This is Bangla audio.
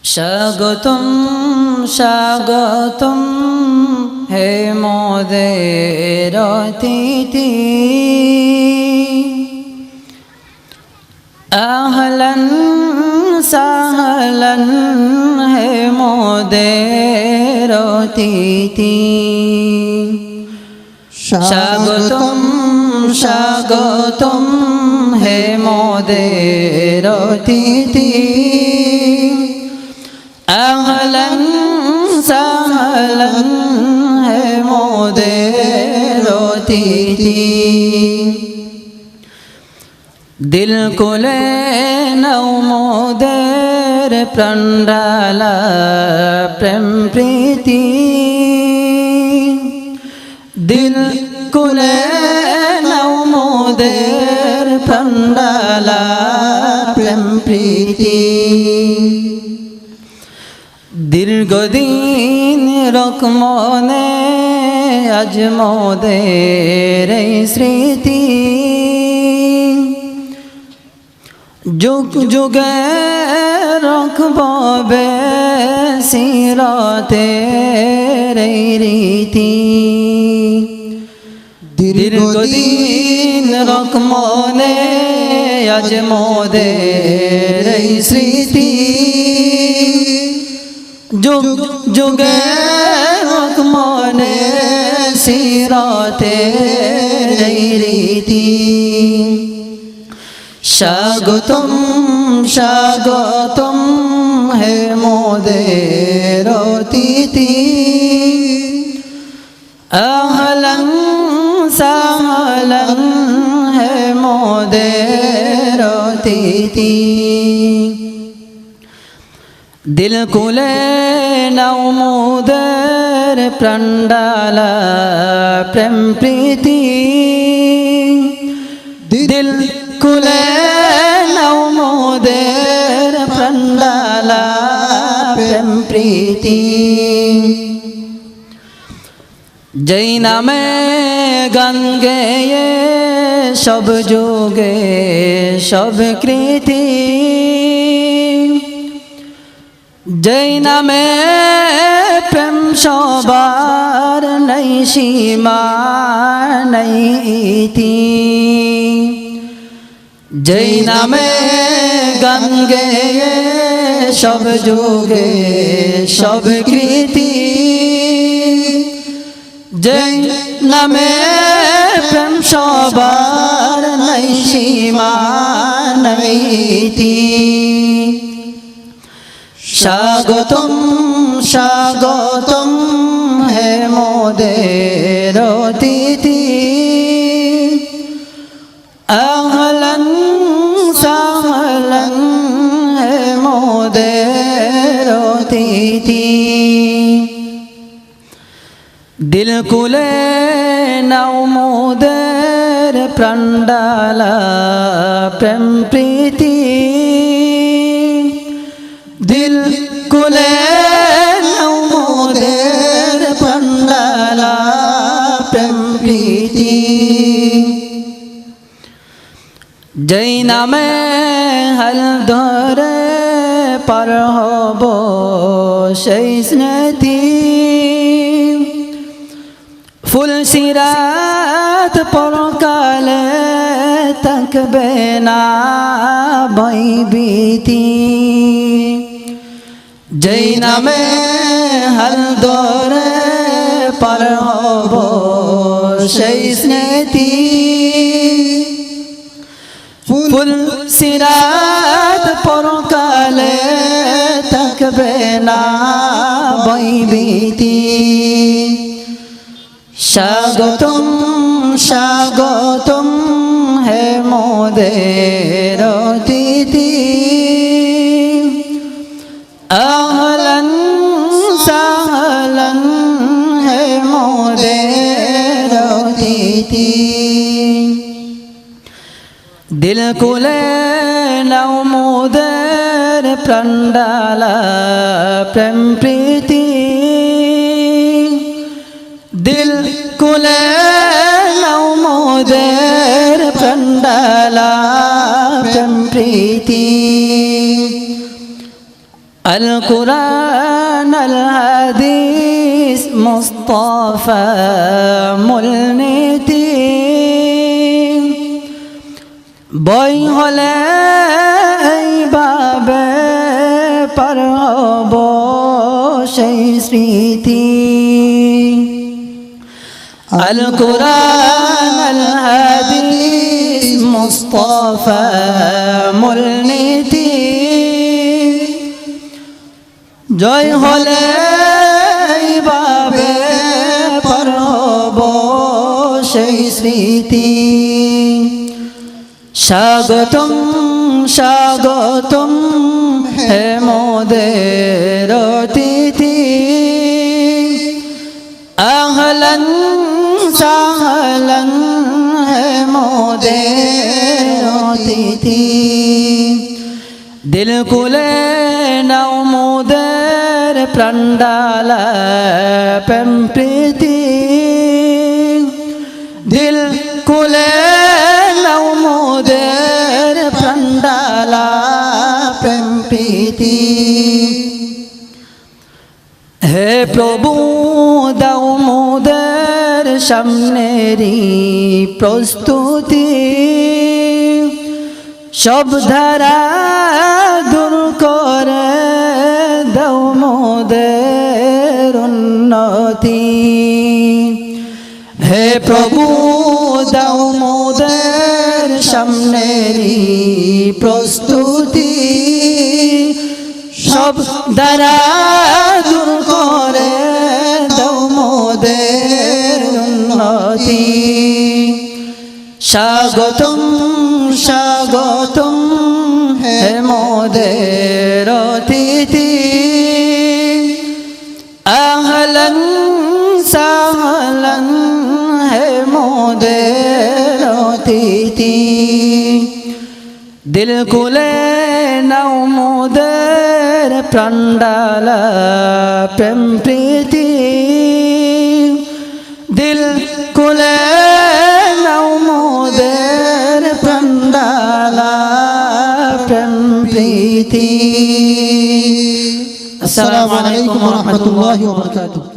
স্বাগতম স্বাগতম হে মোদের অতিথি, আহলান সাহলান হে মোদের অতিথি। স্বাগতম স্বাগতম হে মোদের অতিথি, আহলান সাহলান হে মোদের অতিথি। দিল খুলে নাও মোদের প্রাণডালা প্রেম প্রীতি, দিল খুলে নাও মোদের প্রাণডালা প্রেম প্রীতি। দীর্ঘদিন রকমনে আজ মোদের এই স্মৃতি, যুগ যুগে রাখব সিরাতের এই রীতি। দীর্ঘদিন রকমনে আজ মোদের এই স্মৃতি, যুগ যুগে রকমনে সিরাতের এই রীতি। স্বাগতম স্বাগতম হে মোদের অতিথি, আহলান সাহলান হে মোদের অতিথি। দিল খুলে নাও মোদের প্রাণডালা প্রেম প্রীতি, দিল খুলে নাও মোদের প্রাণডালা প্রেম প্রীতি। যেই নামে গান গেয়ে সব যুগে সব কৃতি, যেই নামে প্রেম সবার নাই সীমা নাই ইতি, যেই নামে গান গেয়ে সব যুগে সব কৃতি, যেই নামে প্রেম সবার নাই সীমা নাই ইতি। স্বাগতম স্বাগতম হে মোদের অতিথি, আহলান সাহলান হে মোদের অতিথি। দিল খুলে নাও মোদের প্রাণডালা প্রেম প্রীতি, দিল খুলে নাও মোদের প্রাণডালা প্রেম প্রীতি। যেই নামে হাল ধরে পার হব সেই স্মৃতি, ফুল সিরাত পরকালে থাকবে না ভয়ভীতি। যেই নামে হাল ধরে পার হব সেই স্মৃতি, ফুল সিরাত পরকালে থাকবে না ভয়ভীতি। স্বাগতম স্বাগতম হে মোদের অতিথি, আহলান সাহলান হে মোদের অতিথি। দিল খুলে নাও মোদের প্রাণডালা প্রেম প্রীতি, দিল খুলে নাও মোদের প্রাণডালা প্রেম প্রীতি। আল কুরআন আল হাদিস মুস্তাফা মূলনীতি বই হলে এইভাবে পার হব সেই স্মৃতি আল কুরআন আল হাদিস মুস্তাফা মূলনীতি জয় হলে এইভাবে পার হব সেই স্মৃতি স্বাগতম স্বাগতম হে মোদের অতিথি আহলান সাহলান হে মোদের অতিথি দিল কুলে নাও মোদের প্রাণডালা প্রেম প্রীতি দিল কুলে নাও মোদের প্রাণডালা প্রেম প্রীতি হে প্রভু দাও মোদের সামনেরি প্রস্তুতি সব ধারা দূর করে দাও মোদের উন্নতি হে প্রভু দাও মোদের সামনেরি প্রস্তুতি সব ধারা দূর করে দাও মোদের উন্নতি স্বাগতম স্বাগতম হে মোদের অতিথি আহলান সাহলান হে মোদের অতিথি দিল কুলে নাও মোদের প্রাণডালা প্রেম প্রীতি দিল কুলে নাও মোদের প্রাণডালা প্রেম প্রীতি। আসসালামু আলাইকুম ওয়া রাহমাতুল্লাহি ওয়া বারাকাতুহু।